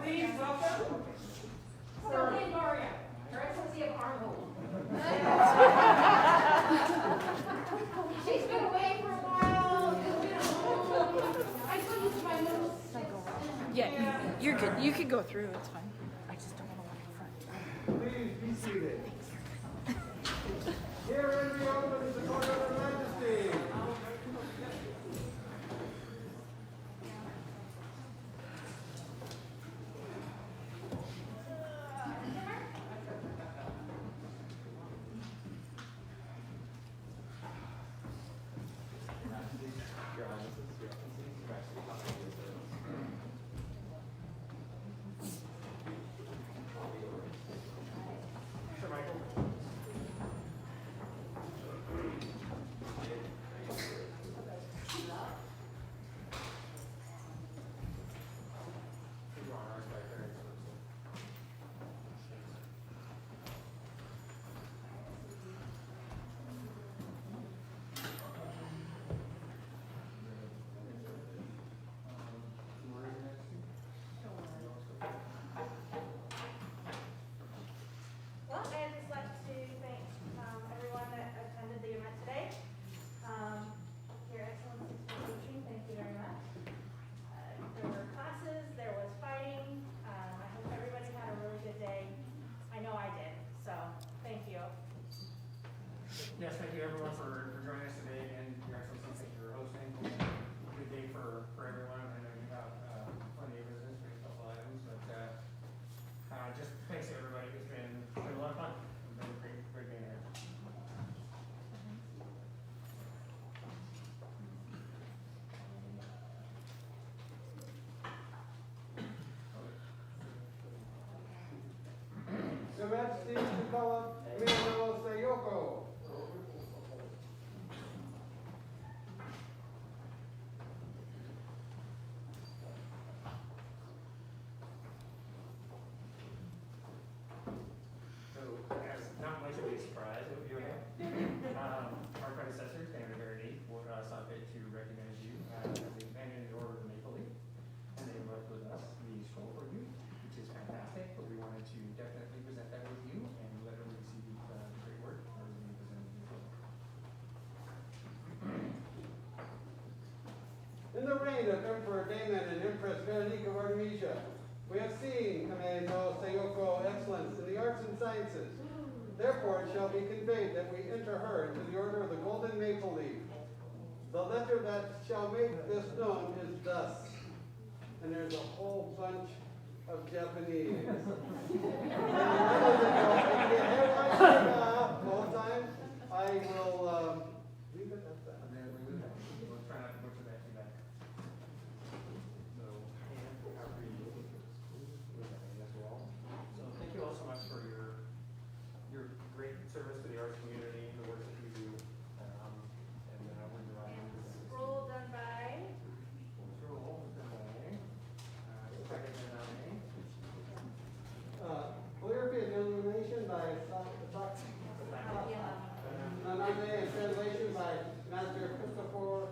Please welcome Barony, Her Excellency of Arnold. She's been away for a while. I put this in my notes. Yeah, you're good. You can go through. It's fine. I just don't want to walk in front. Please be seated. Here in the open is the court of Her Majesty. Well, I'd just like to thank everyone that attended the event today. Your Excellencies for teaching, thank you very much. There were classes, there was fighting. I hope everybody had a really good day. I know I did, so thank you. Yes, thank you everyone for joining us today, and Your Excellency, thank you for hosting. Good day for everyone. I know you have plenty of business, for a couple items, but just thanks to everybody. It's been a lot of fun. It's been great being here. Your Majesty, to call up Emilio Sayoko. So, as not much of a surprise, if you have, our predecessors, Barony, saw fit to recognize you as a companion in the Order of the Maple Leaf, and they left with us the scroll for you, which is fantastic. But we wanted to definitely present that with you and let everyone see the great work that was being presented to you. In the reign of Emperor Damon and Empress Veronica of Artemisia, we have seen Kamado Sayoko excellence in the arts and sciences. Therefore, it shall be conveyed that we enter her into the order of the Golden Maple Leaf. The letter that shall make this known is thus. And there's a whole bunch of Japanese. And in the middle of the both times, I will leave it at that. And then we'll try not to butcher that too bad. So, and after you as well. So thank you all so much for your great service to the arts community, the work that you do, and when you're on. And scroll done by Calligraphy and illumination by Namaste and translation by Master Christopher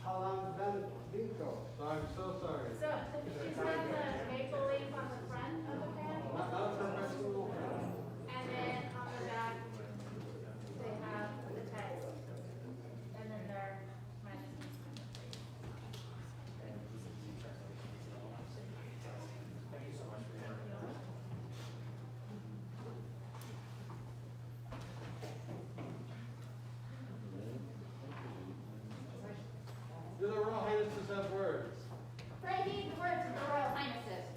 Halandinko. So I'm so sorry. So she's got the maple leaf on the front of the pen, Not a professional. and then on the back they have the text, and then their majesties. Thank you so much for your work. Do the Royal Highnesses have words? Frankie, the words of the Royal Highnesses.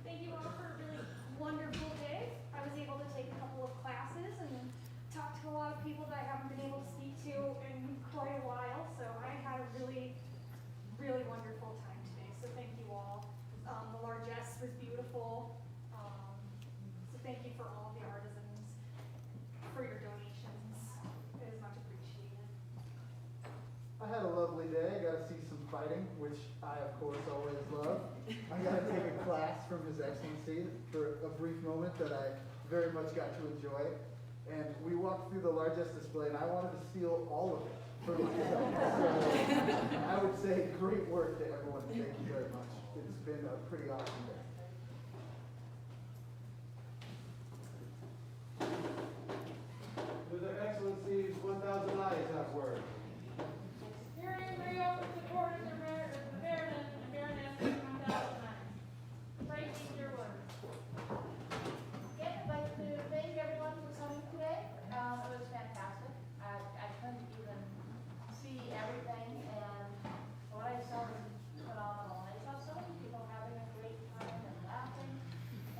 Thank you all for a really wonderful day. I was able to take a couple of classes and talk to a lot of people that I haven't been able to speak to in quite a while. So I had a really, really wonderful time today. So thank you all. The largesse was beautiful. So thank you for all of the artisans, for your donations. It is much appreciated. I had a lovely day. I got to see some fighting, which I, of course, always love. I got to take a class from His Excellency for a brief moment that I very much got to enjoy. And we walked through the largest display, and I wanted to steal all of it for myself. So I would say great work to everyone. Thank you very much. It's pretty awesome day. Do their excellencies 1,000 eyes have word? Hearing reopens the court of the Baroness and the Baroness of 1,009. Pray keep your word. Again, I'd like to thank everyone for coming today. It was fantastic. I couldn't even see everything, and what I saw was phenomenal. I saw so many people having a great time and laughing,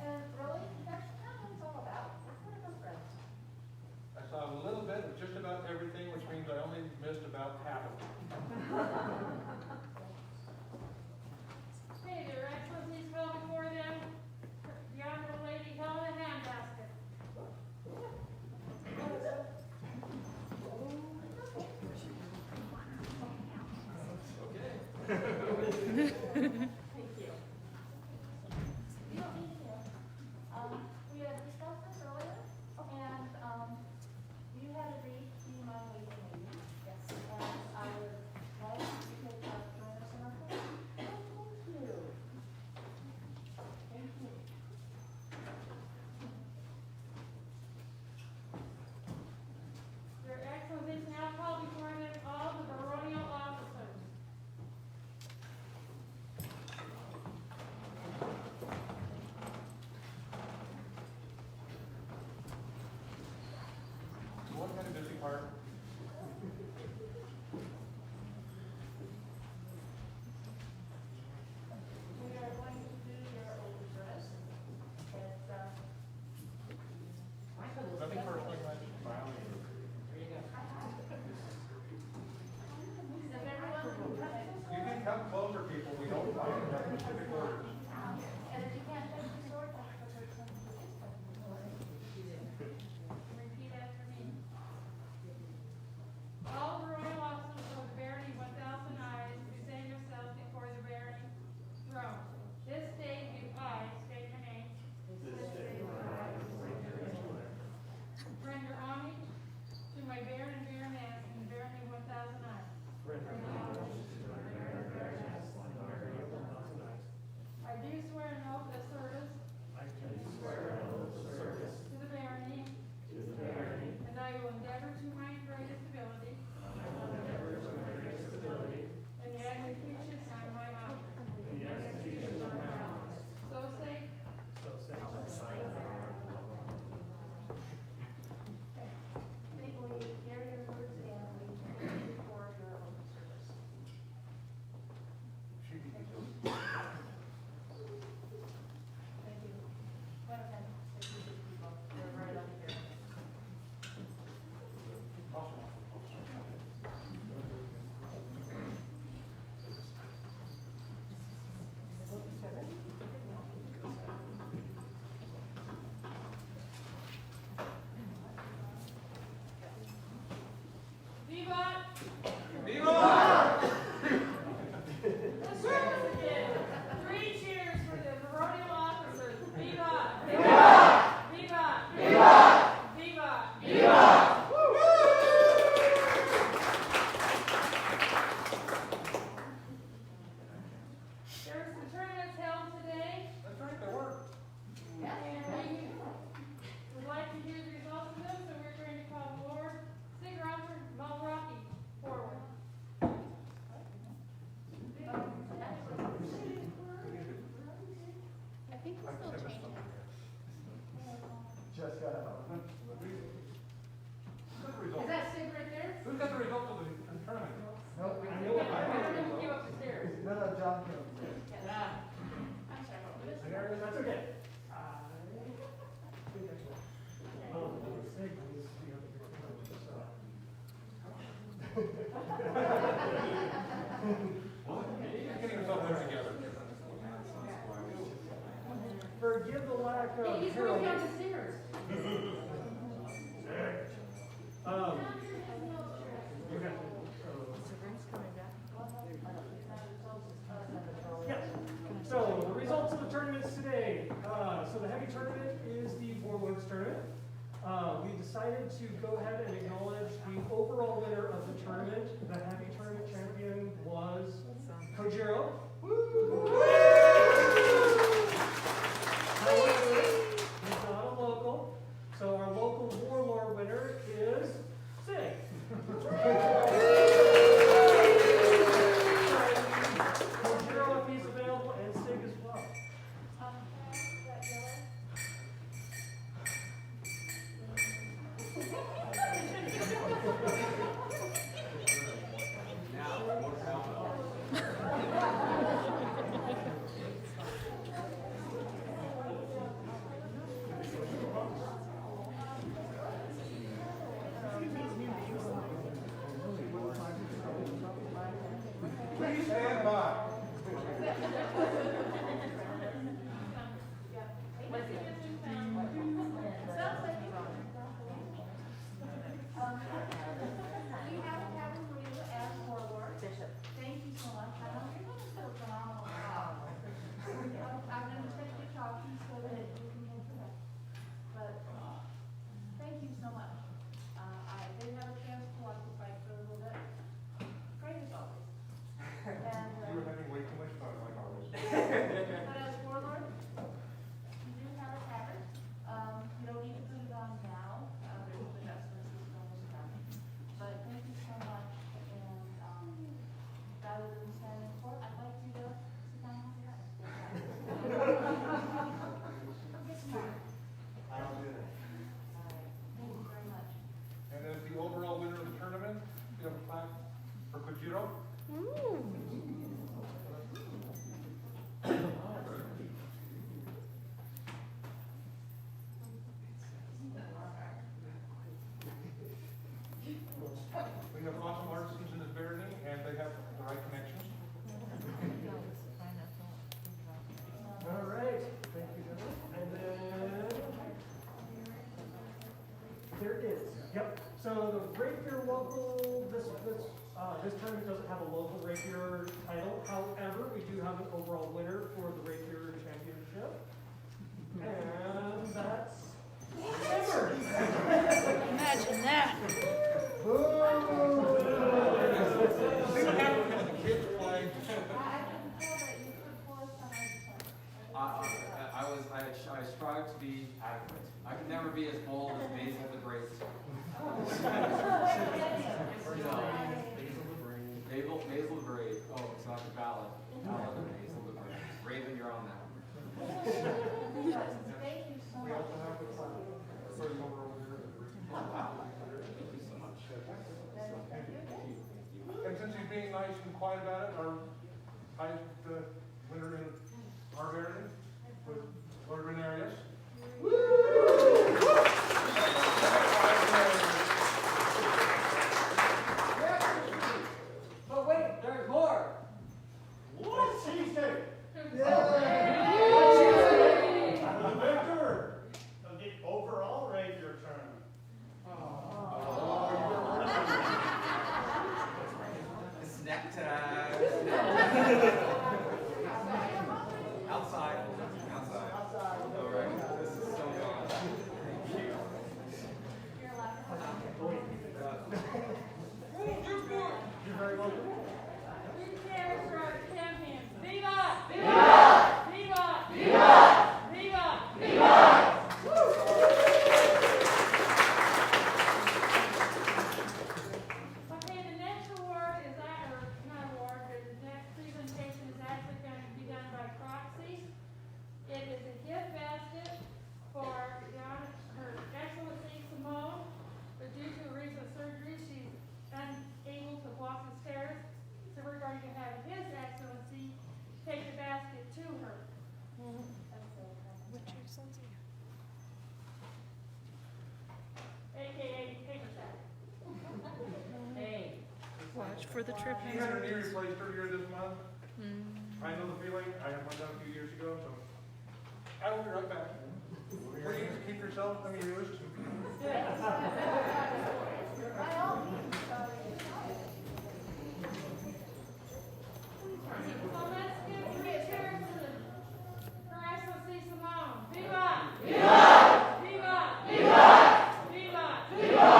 and really, that's kind of what it's all about. We're kind of friends. I saw a little bit of just about everything, which means I only missed about half of it. Hey, their excellencies call before them the Honorable Lady Helena Handbasket. Thank you. You don't need to. We had discussed this earlier, and, you had agreed to be my waiting lady. Yes. And I would like you to join us in our program. Thank you. Thank you. Your excellencies now call before them all the baronial officers. One kind of busy part. We are going to do your oath of service. It's, Nothing personal, guys. Does everyone? You can come closer, people. We don't fight in that specific order. And if you can't touch the sword, touch the person who is touching the sword. Repeat after me. All royal officers of the Barony 1,000 eyes present yourselves before the Barony throne. This day do I state your name. Render homage to my Baron and Baroness in the Barony 1,000 eyes. I do swear an oath of service. To the Barony. And I will endeavor to my greatest ability. In the execution of my office. So say. Faithfully carry your words and we for your oath of service. Thank you. Go ahead. Thank you, people. You're right up here. Vivat! Viva! Let's try this again. 3 cheers for the baronial officers. Vivat! Vivat! Vivat! Vivat! Vivat! Vivat! There's some tournaments held today, That's right, they work. and we would like to hear the results of them, so we're going to call Lord Sigraffer Malrocky forward. I think we're still changing. Just got out. Good Is result. that Sig right there? Who's got the results of the tournament? Nope. I know what I I'm have. going to go upstairs. No, John came. I'm sorry, what was it? That's okay. He's getting himself there together. Forgive the lack of. Hey, he's going down the stairs. Yes. So the results of the tournaments today. So the heavy tournament is the Warlords tournament. We decided to go ahead and acknowledge the overall winner of the tournament. The heavy tournament champion was Kojiro. We have awesome artisans in this Barony, and they have the right connections. All right, thank you, gentlemen. And then, there it is. Yep, so the rapier local, this tournament doesn't have a local rapier title. However, we do have an overall winner for the rapier championship. And that's Ember. Imagine that. See what happens when the kids play. I can tell that you put forth behind the I strive to be adequate. I can never be as bold as Basil the Great. Basil the Great. Oh, it's not the ballad. Ballad of Basil the Great. Raven, you're on that one. Thank you so We much. also have the starting over here. Thank you so much. And since he's being nice and quiet about it, our highest winner in our Barony was Lord Renarius. But wait, there's more. What? Cheesecake. Yeah. The victor of the overall rapier tournament. Snack time. Outside. All right. This is so fun. Thank you. You're very welcome. Three cheers for our champions. Viva! Viva! Viva! Viva! Viva! Viva! Okay, the next award is not award, but the next presentation is actually going to be done by proxy. It is a gift basket for Her Excellency Simone, but due to a recent surgery, she's unable to walk the stairs, so we're going to have His Excellency take the basket to her. Which excellency? AKA paper sack. Hey. Watch for the trip. She had her knee replaced earlier this month. Mm. I know the feeling. I had one done a few years ago, so I will be right back. Will you just keep yourself? I mean, you wish to. By all means, So let's give three cheers to Her Excellency Simone. Viva! Viva! Viva! Viva! Viva! Viva!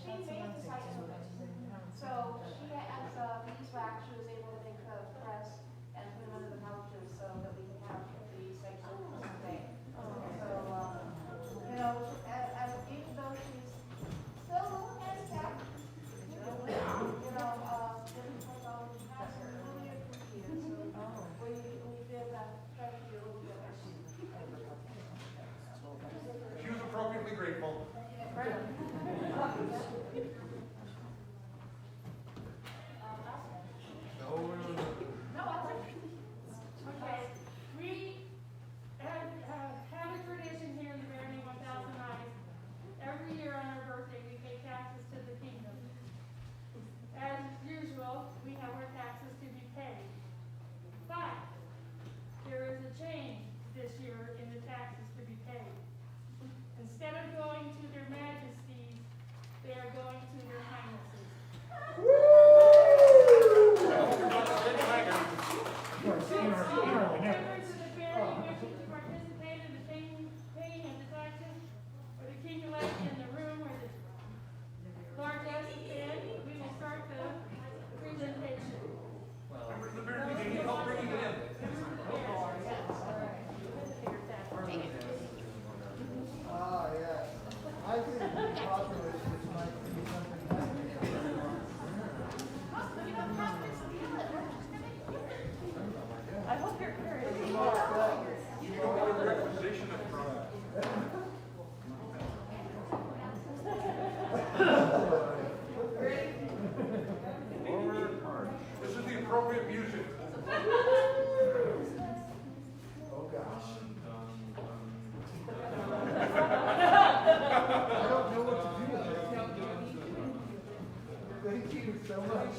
She made the site movement. So she, as beeswax, she was able to make the press and put them under the couches so that we Thank you so much.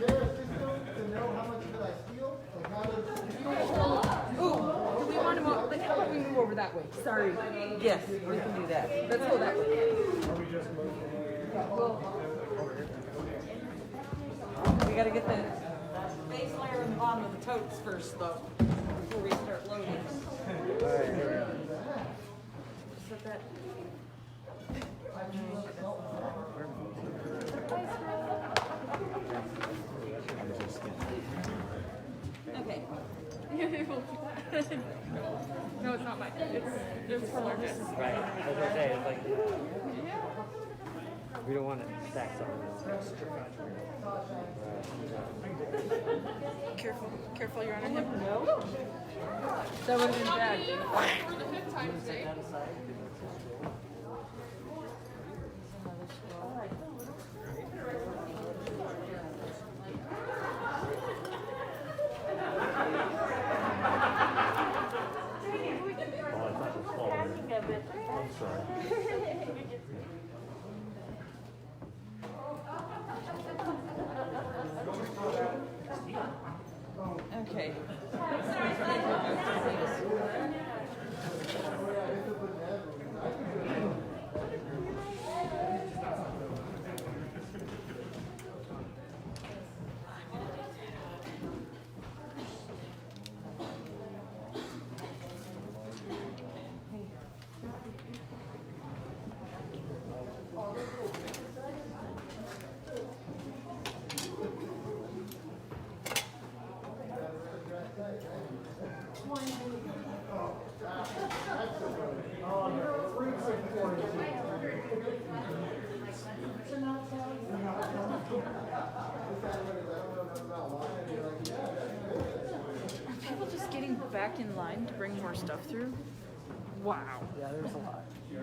Is there a system to know how much did I steal? Like how does... Ooh, do we want to move? Like, how about we move over that way? Sorry. Yes, we can do that. Let's go that way. We gotta get the base layer in the bottom of the totes first, though, before we start loading. All right, here we go. Set that. Okay. No, it's not mine. It's for Marcus. Right, I was gonna say, it's like, we don't want to stack something. Careful, careful, you're on a hip. No. That would have been bad. For the 5th time today. I'm sorry. Okay. Are people just getting back in line to bring more stuff through? Wow. Yeah, there's a lot. We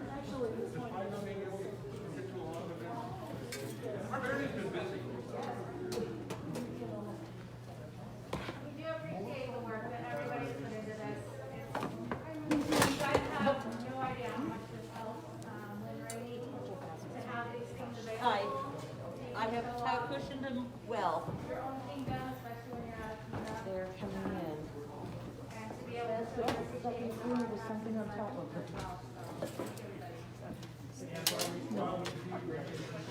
do appreciate the work that everybody's put into this. You guys have no idea how much this helps, when ready to have these things available. Hi. I have cushioned them well. Your own thing done, especially when you're out of cleanup, They're coming in. and to be able to. Something on top of it.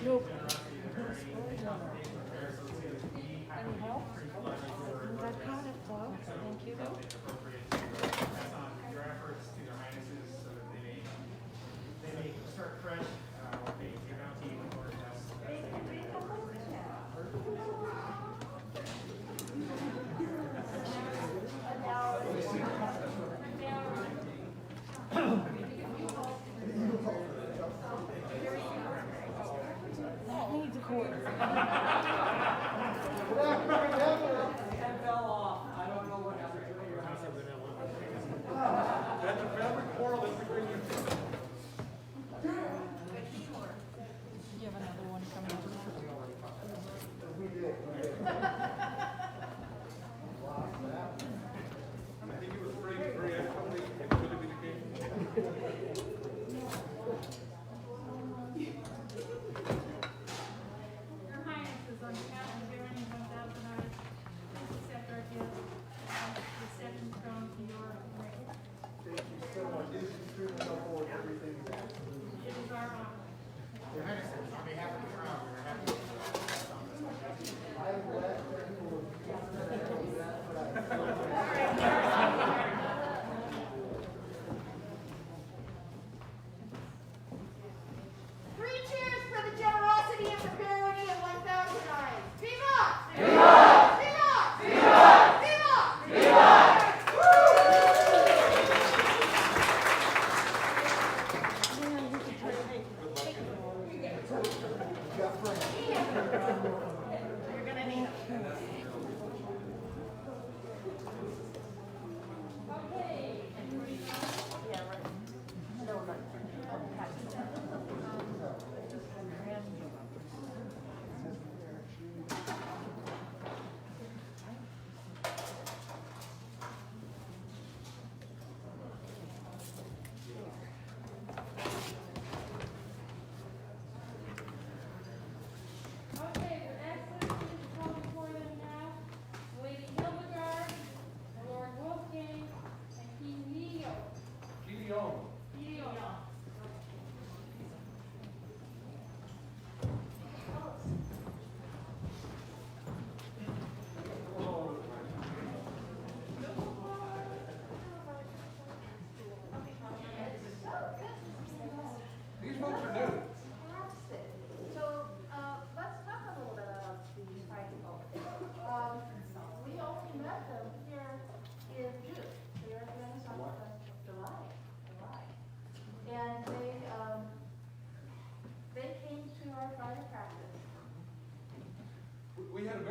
Nope. Any help? I got it, Bob. Thank you. Your efforts to their highnesses so that they may start fresh, they give out to you in order to have.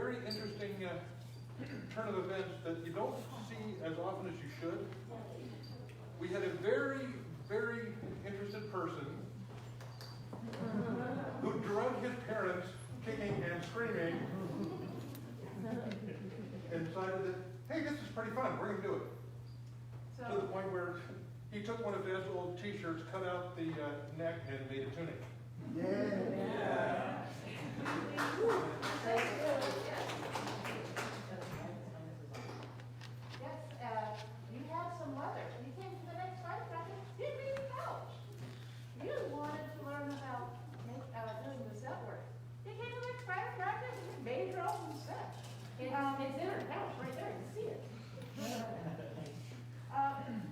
very interesting turn of events that you don't see as often as you should. We had a very, very interested person who drugged his parents, kicking and screaming, and decided that, hey, this is pretty fun, we're going to do it. To the point where he took one of his old t-shirts, cut out the neck, and made a tunic. Yeah. Yes, you had some weather. You came to the next fight practice, you didn't leave the couch. You wanted to learn about doing the set work. You came to the next fight practice and you made your own set. It's in her couch right there, you see it.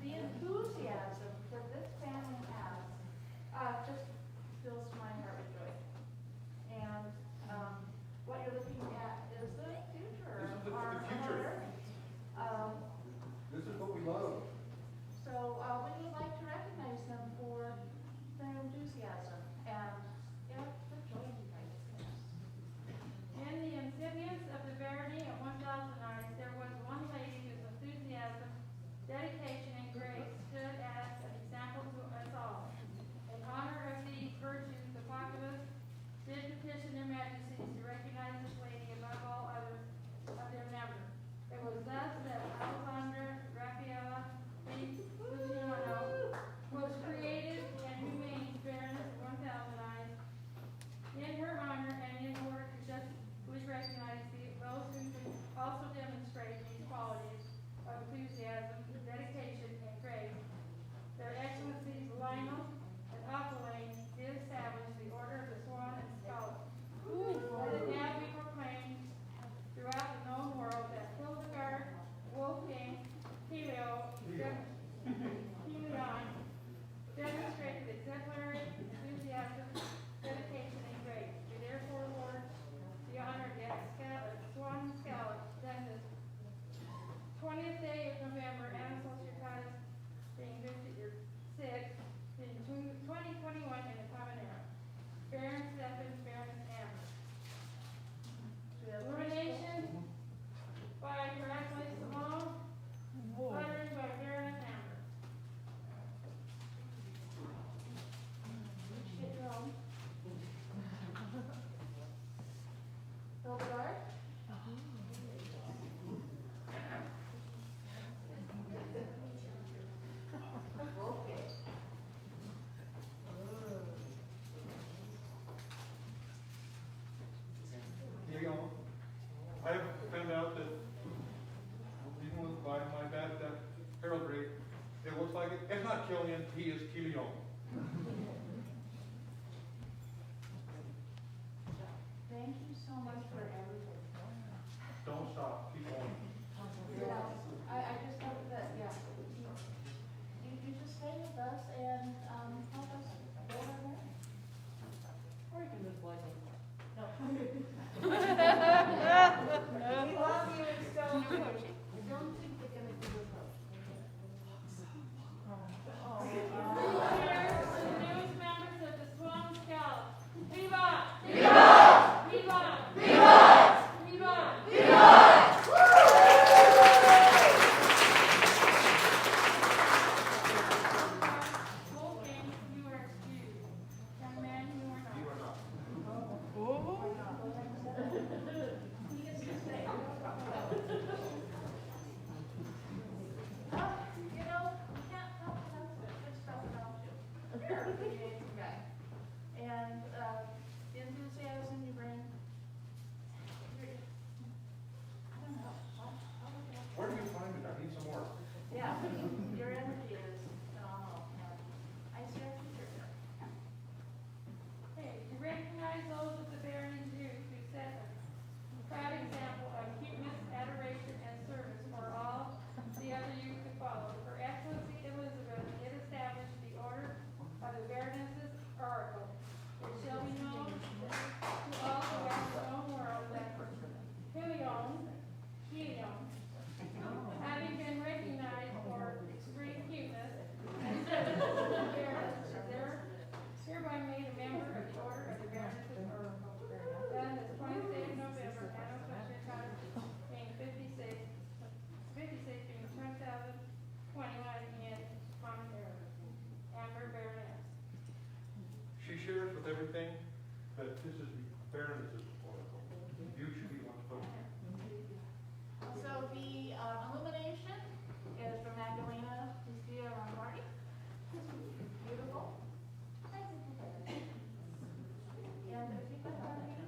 The enthusiasm that this family has just fills my heart with joy. And what you're looking at is the future This is the of our future. learning. This is what we love. So we would like to recognize them for their enthusiasm and the joy you guys have. In the recipients of the Barony of 1000 Arts, there was one lady whose enthusiasm, dedication, and grace stood as an example to us all. In honor of these virtues, the populace did petition their majesties to recognize this lady above all others of their number. It was thus that Alexandra Raphaela Luciano was created and remains Baroness of 1000 Eyes in her honor and in order to just which recognize those who also demonstrate these qualities of enthusiasm, dedication, and grace. Their Excellencies Lionel and Aquilane did establish the Order of the Swan and Scallop. Let it now be proclaimed throughout the known world that Hildegard, Wolfgang, Helion demonstrated exemplary enthusiasm, dedication, and grace. We therefore award the honor of the Swan and Scallop then this 20th day of November, Anna Societatis being 56, in 2021 in the common era. Baron Stephen, Baroness Amber. Illumination by Her Excellency Simone, lettering by Baroness Amber. Get your own. Hildegard? Okay. You know, I have found out that even with by my bad heraldry, it looks like it's not Killian, he is Kilion. Thank you so much for everything. Don't stop, keep going. Yeah, I just hope that, yeah, you just stay with us and help us go our way. Or you can just like it. No. We love you, so I don't think they're gonna do it though. Here's the newest members of the Swan and Scallop. Viva! Viva! Viva! Viva! Viva! Viva! Wolfgang, you are excused. Young man, you are not. You are not. He gets to stay. You know, you can't help but good stuff about you. You're a pretty amazing guy. And the enthusiasm you bring, I don't know. I'll look it up. Where do you find it? I need some more. Yeah, your energy is phenomenal. And I see our future here. Okay, to recognize those of the Barony's youth who set a proud example of cuteness, adoration, and service for all the other youth to follow. Her Excellency Elizabeth did establish the Order of the Baroness's Oracle, which shall be known to all who have that this is Baroness's proposal. You should be one vote. So the illumination is from Magdalena Lucia Lombardi. Beautiful. And if you put on the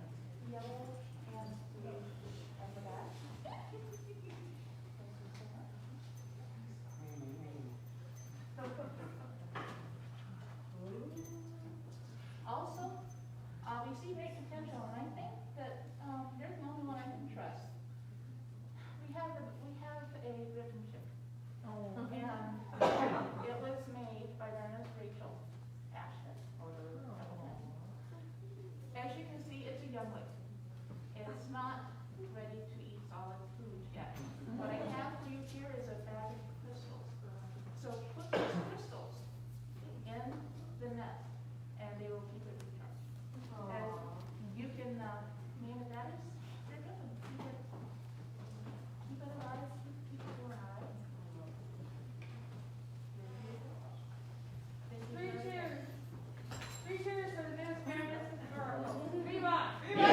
yellow and blue at the back. Also, we see great potential, and I think that there's the only one I can trust. We have a ribbon ship. And it was made by Ernest Rachel Ashton. As you can see, it's a youngling. It's not ready to eat solid food yet. What I have for you here is a bag of crystals. So put those crystals in the nest, and they will keep it returned. And you can name it that is your ribbon. Keep it alive, keep it alive. Three cheers. Three cheers for the newest Baroness of the Baronial. Viva! Viva!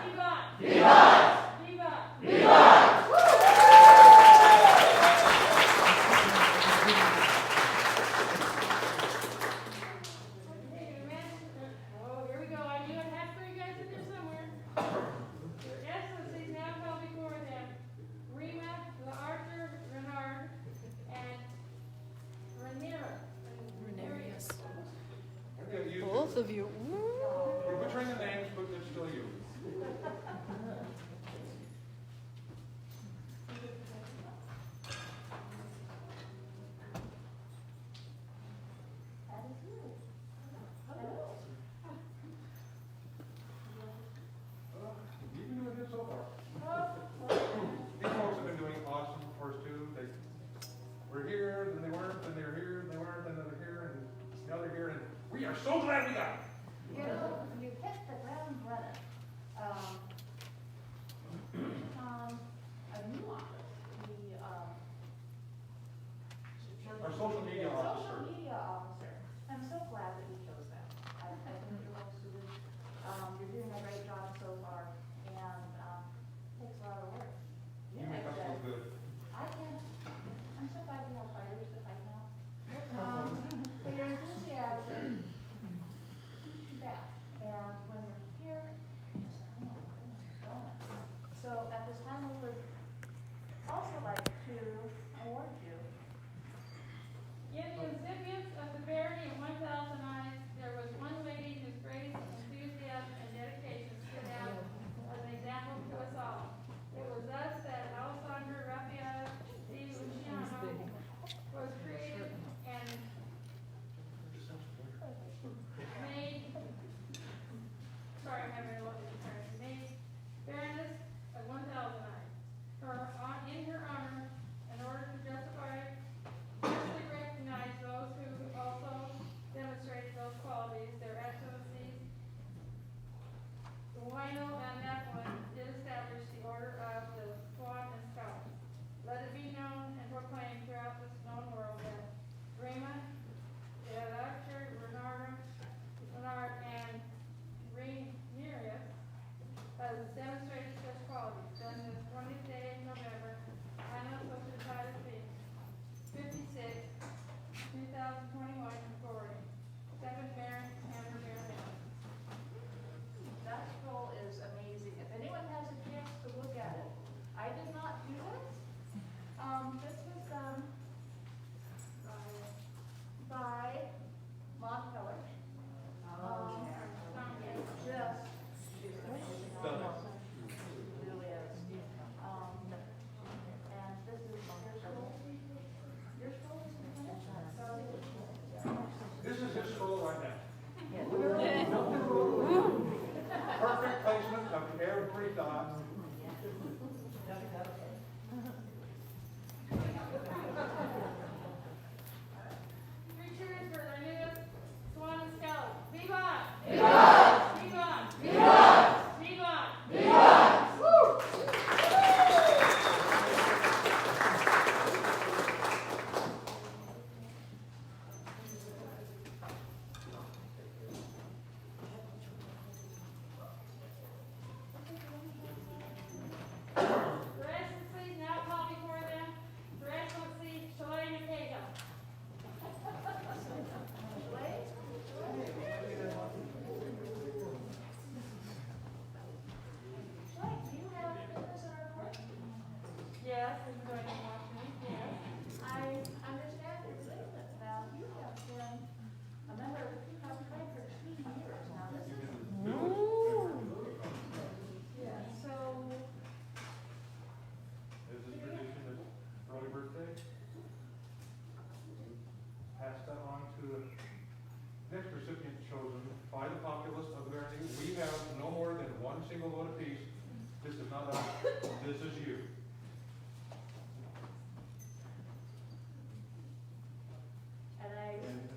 Viva! Viva! Viva! Oh, here we go. I do a hat for you guys in there somewhere. Your Excellencies now call before them Rima, the Archer, Renard, and Rhaenyra. Okay, you. Both of you. We're butchering the names, but it's still you. That is you. You've been doing good so far. Hello. These folks have been doing awesome for us too. They were here, then they weren't, then they were here, then they weren't, then they're here, and now they're here, and we are so glad we got them. You know, you hit the ground running. A new office, Our social media officer. Social media officer. I'm so glad that you chose that. I think you're well suited. You're doing a great job so far, and takes a lot of work. You make us feel good. I can. I'm so glad we have fighters to fight now. For your enthusiasm, keep you back. And when you're here, so at this time, we would also like to award you. Yes, by the populace of the Barony. We have no more than one single vote apiece. This is not us, this is you. And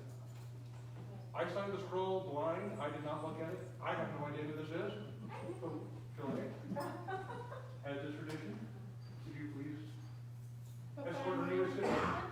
I signed the scroll blind, I did not look at it, I have no idea who this is. So, Joy, as is tradition, would you please escort her to your seat?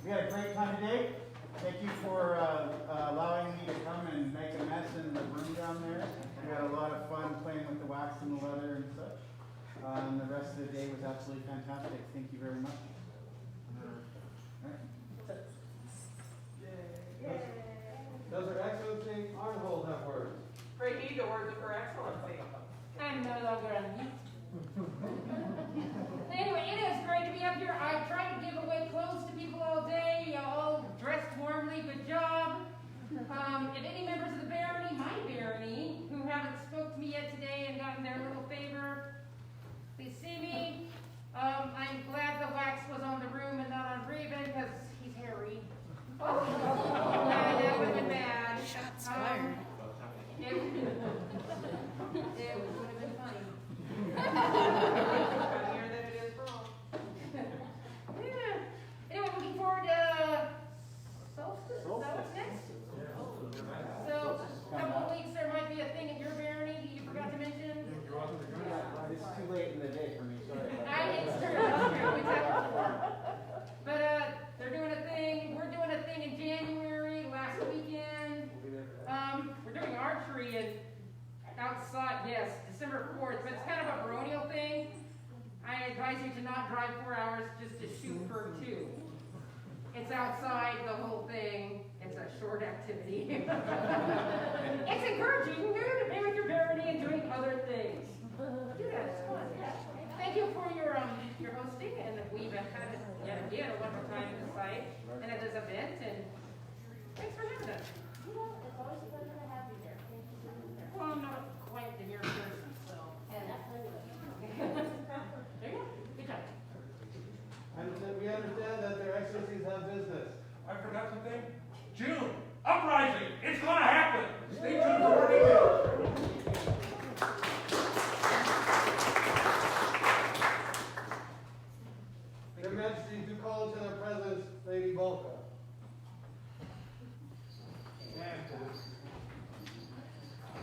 We had a great time today. Thank you for allowing me to come and make a mess in the room down there. We had a lot of fun playing with the wax and the leather and such. And the rest of the day was absolutely fantastic. Thank you very much. Does Her Excellency Arnhold have words? Pray heed the words of Her Excellency. I'm no longer on mute. Anyway, it is great to be up here. I tried to give away clothes to people all day, all dressed warmly. Good job. If any members of the Barony, my Barony, who haven't spoke to me yet today and gotten their little favor, please see me. I'm glad the wax was outside, the whole thing. It's a short activity. It's encouraging you to be with your barony and doing other things. Do that, it's fun. Thank you for your hosting, and we've had it yet again a wonderful time at the site and at this event, and thanks for having us. It's always a pleasure to have you here. Thank you for being here. Well, I'm not quite the near person, so. And that's how you There you go. Good job. We understand that their excellencies have business. I forgot something. June, uprising. It's gonna happen. Stay tuned for more details. Their Majesties do call into their presence Lady Volka.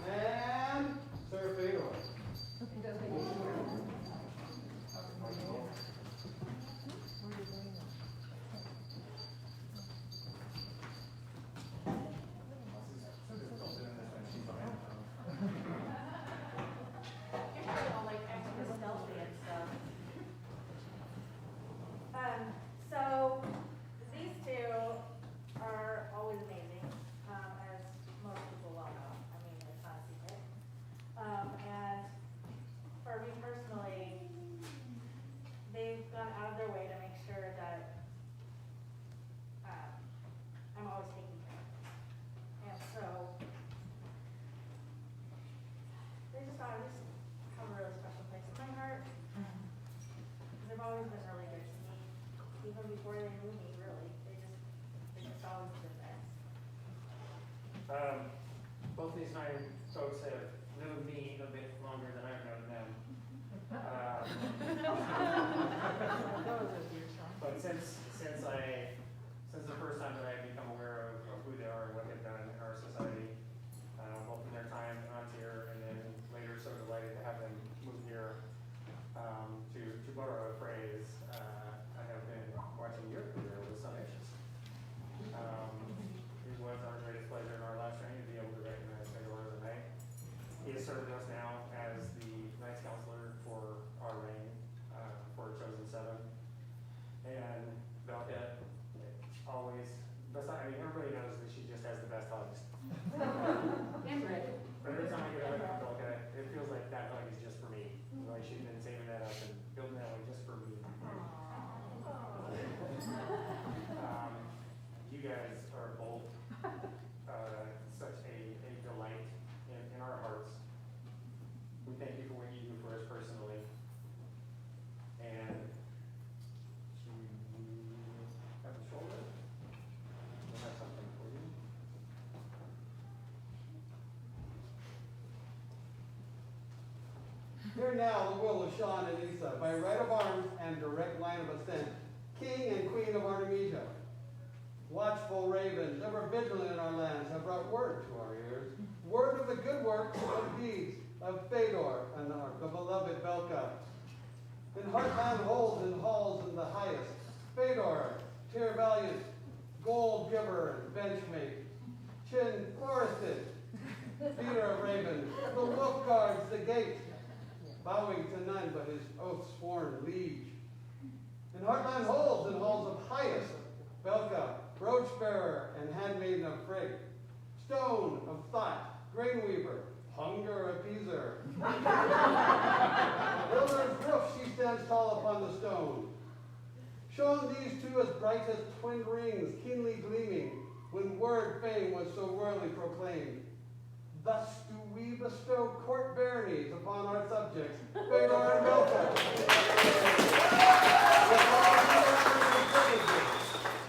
And Sir Fedor. All like extra stealthy and stuff. So these two are always amazing, as most people well know. I mean, it's not a secret. And for me personally, they've gone out of their way to make sure that I'm always taken care of. And so they just have a really special place in my heart. They've always been really good to me, even before they knew me, really. They just always been there. Both these fine folks have known me a bit longer than I've known them. But since the first time that I've become aware of who they are and what they've done in our society, both in their time on here and then later so delighted to have them move here, to borrow a phrase, I have been watching your career with some interest. It was our greatest pleasure in our last reign to be able to recognize Fedor tonight. He has served us now as the Knights Counselor for our reign, for Chosen 7. And Belka, always, everybody knows that she just has the best hugs. And ready. But every time I get a hug from Belka, it feels like that hug is just for me. Like she's been saving that up and building that one just for me. You guys are both such a delight in our hearts. We thank you for what you do for us personally. And to have a shoulder, we'll have something for you. Hear now the will of Sean and Lisa, by right of arms and direct line of ascent, King and Queen of Artemisia. Watchful ravens, ever vigilant in our lands, have brought word to our ears, word of the good works and deeds of Fedor and the beloved Belka. In heartland holds and halls in the highest, Fedor, tear valiant, gold giver and benchmate, chin forested, feeder of ravens, the wolf guards the gate, bowing to none but his oath-sworn liege. In heartland holds and halls of highest, Belka, brooch bearer and handmaiden of Frigg, stone of thought, grain weaver, hunger appeaser. Builder's roof she stands tall upon the stone. Shone these two as bright as twin rings, keenly gleaming, when word fame was so royally proclaimed. Thus do we bestow court baronies upon our subjects, Fedor and Belka.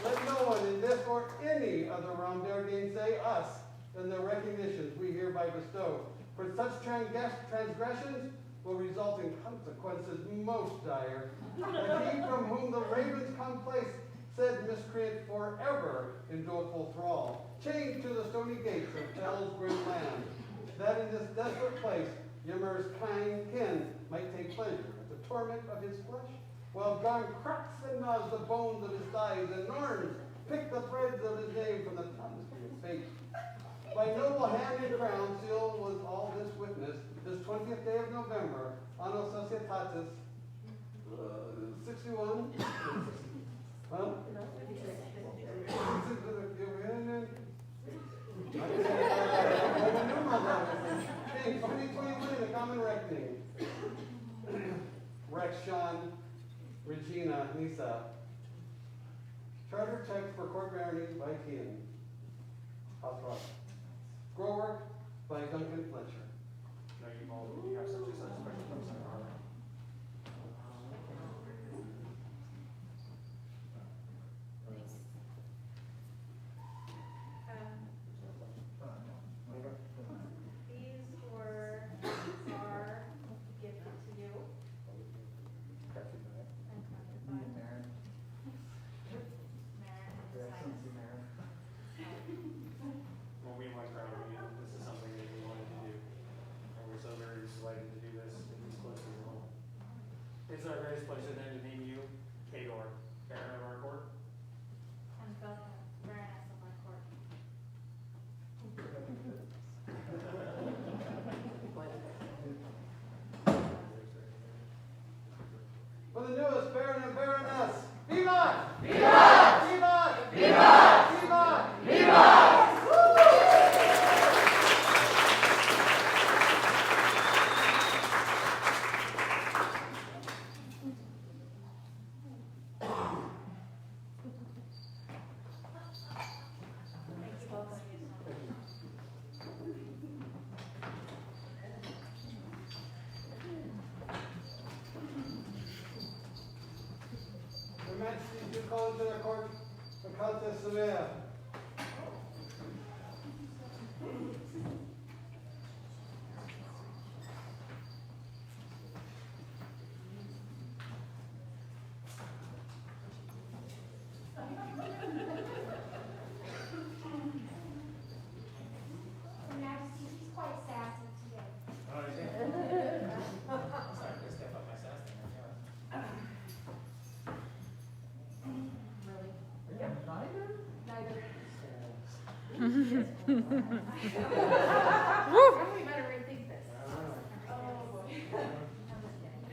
Let no one in this or any other realm dare gainsay us in the recognitions we hereby bestow. For such transgressions will result in consequences most dire. And he from whom the ravens come place, said miscreant forever in doleful thrall, chained to the stony gates of hell's grim land, that in this desperate place Ymir's kind kin might take pleasure at the torment of his flesh, while Garm cracks and gnaws the bones of his thighs, and Norns pick the threads of his name from the tapestry of fate. By noble hand and crown seal was all this witness, this 20th day of November, Anno Societatis 61. Huh? Regina Nisa. Charter text for Court Barony by Kean. House Scroll work by Duncan Fletcher. No, you have such a special place in our heart. These were, are gifted to you. And crafted by Marin. Marin and Your Simon. Excellency, Marin. Well, we want proud of you. This is something that we wanted to do. And we're so very delighted to do this in these close to home. It's our greatest pleasure then to name you Kador, Baron of our court. And Baroness of my court. For the newest Baron and Baroness, Vivat! Vivat! Vivat! Vivat! Vivat! Vivat! Thank you both of you so much. Your Majesty, do call into the court the Countess Samea. Her Majesty, she's quite sassy today. Oh, is it? Sorry, I step up my sass there. Probably better rethink this. Oh, boy. I'm just kidding.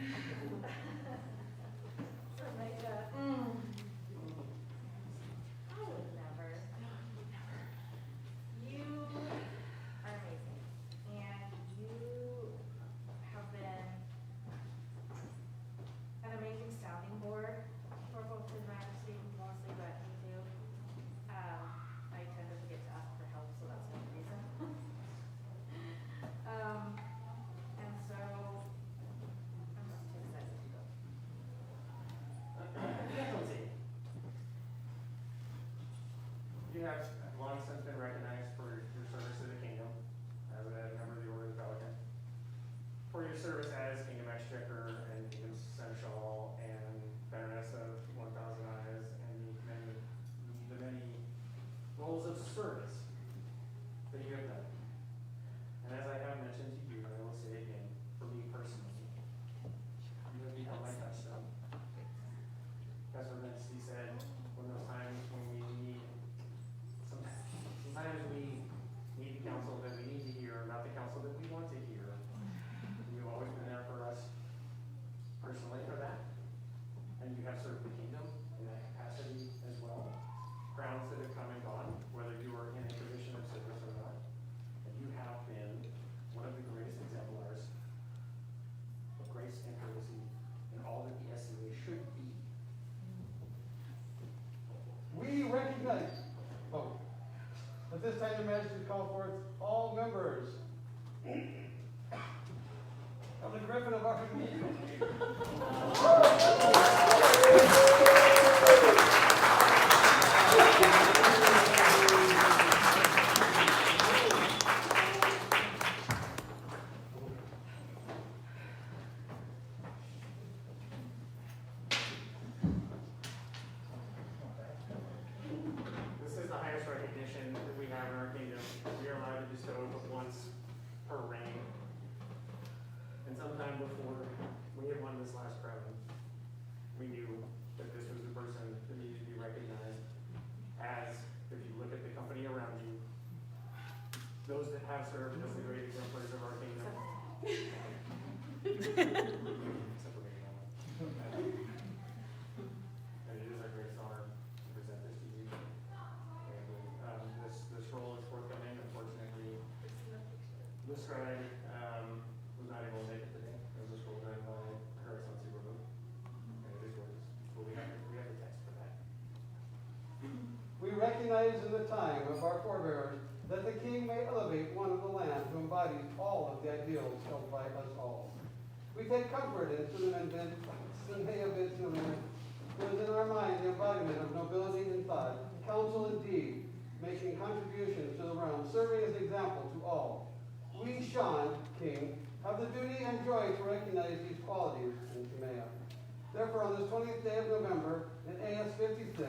I would never. You are amazing. And you have been an amazing sounding board for both His Majesty mostly, but me too. I tend to forget to ask for help, so that's one reason. And so I'm just too excited to go. Excellency. You have long since been recognized for your service to the kingdom as a member of the Order of the Pelican, for your service as King of Exchequer and King of Seneschal and Baroness of 1,000 Eyes and the many roles of service that you have done. And as I have mentioned to you, and I will say again, for me personally, you have become my touchstone. As Her Majesty said, when those times when we need, sometimes we need the counsel that we need to hear, not the counsel that we want to hear. And you've always been there for us personally for that. And you have served the kingdom in that capacity as well. Crowns that have come and gone, whether you were in a position of service or not. And you have been one of the greatest exemplars of grace and courtesy in all that the SCA should be. We recognize, at this time, Your Majesty call forth all members of the Griffin of Arkansas. This is the highest recognition that we have in our kingdom. We are allowed to bestow it once per reign. And sometime before we had won this last crown, we knew that this was the person that needed to be recognized as, if you look at the company around you, those that have served as the great exemplars of our kingdom. Except for me, and it is our greatest honor to present this to you. And this role is forthcoming. Unfortunately, the scribe was not able to make it today. It was a scroll done by Her Excellency Remote. And it is gorgeous. recognized in the time of our forebears that the king may elevate one of the land who embodies all of the ideals held by us all. We take comfort in Suleiman bin Suleiman, who is in our mind the embodiment of nobility in thought, counsel and deed, making contributions to the realm, serving as example to all. We, Sean, king, have the duty and joy to recognize these qualities in Timea. Therefore, on this 20th day of November, in AS 56,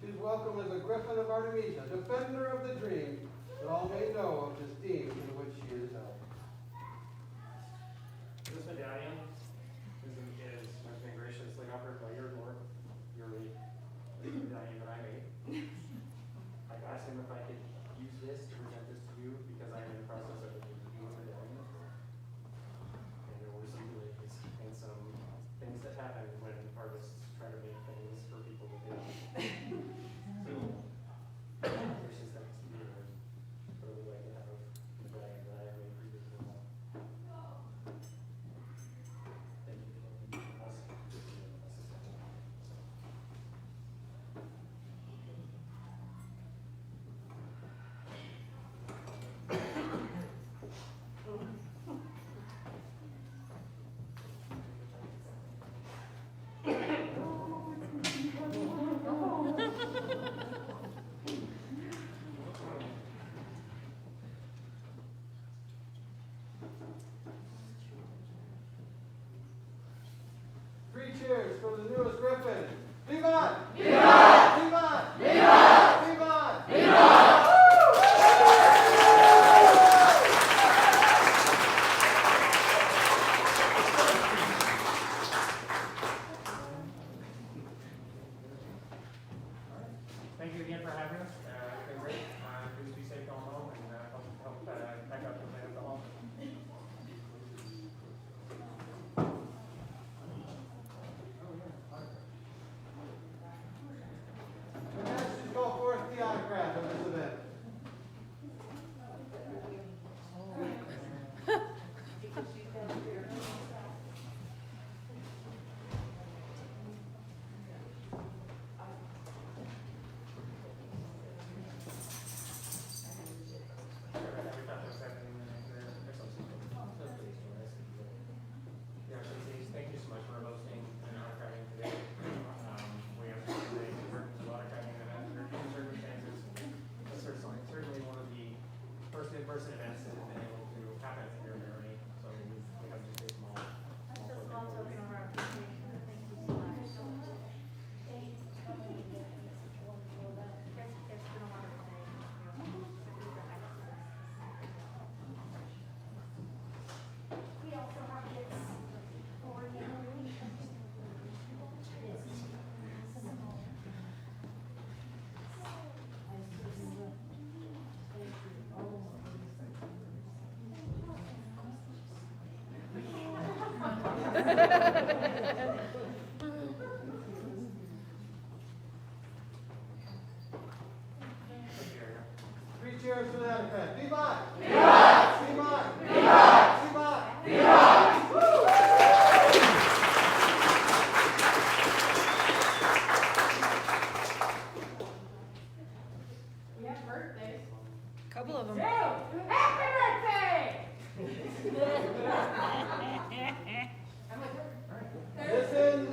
she is welcome as a griffin of Artemisia, defender of the dream, that all may know of the esteem in which she is held. This medallion has been graciously offered by your lord, Yuri, the medallion that I made. I asked him if I could use this to present this to you because I am in the process of making a medallion. And there were some delays and some things that happen when artists try to make things for people that they don't. So, gracious thanks to you, and really like to have a medallion that I have made for you as well. Thank you for letting us do this. Three cheers for the newest griffin. Vivat! Vivat! Vivat! Vivat! Vivat! Vivat! Thank you again for having us. It's been great. Please be safe going home and help pack up the plan at the home. The Masters call forth the autograph of this event. Thank you so much for hosting and archiving today. We have today worked with a lot of archiving events under new circumstances. It's certainly one of the first in-person events that has been able to happen here in Barony. So we have to take them all. That's just a small token of our appreciation. Thank you so much. It's been a wonderful day. We also have this for you. Three cheers for that event. Vivat! Vivat! Vivat! Vivat! Vivat! Vivat! We have birthdays. Couple of them. Happy birthday! Listen,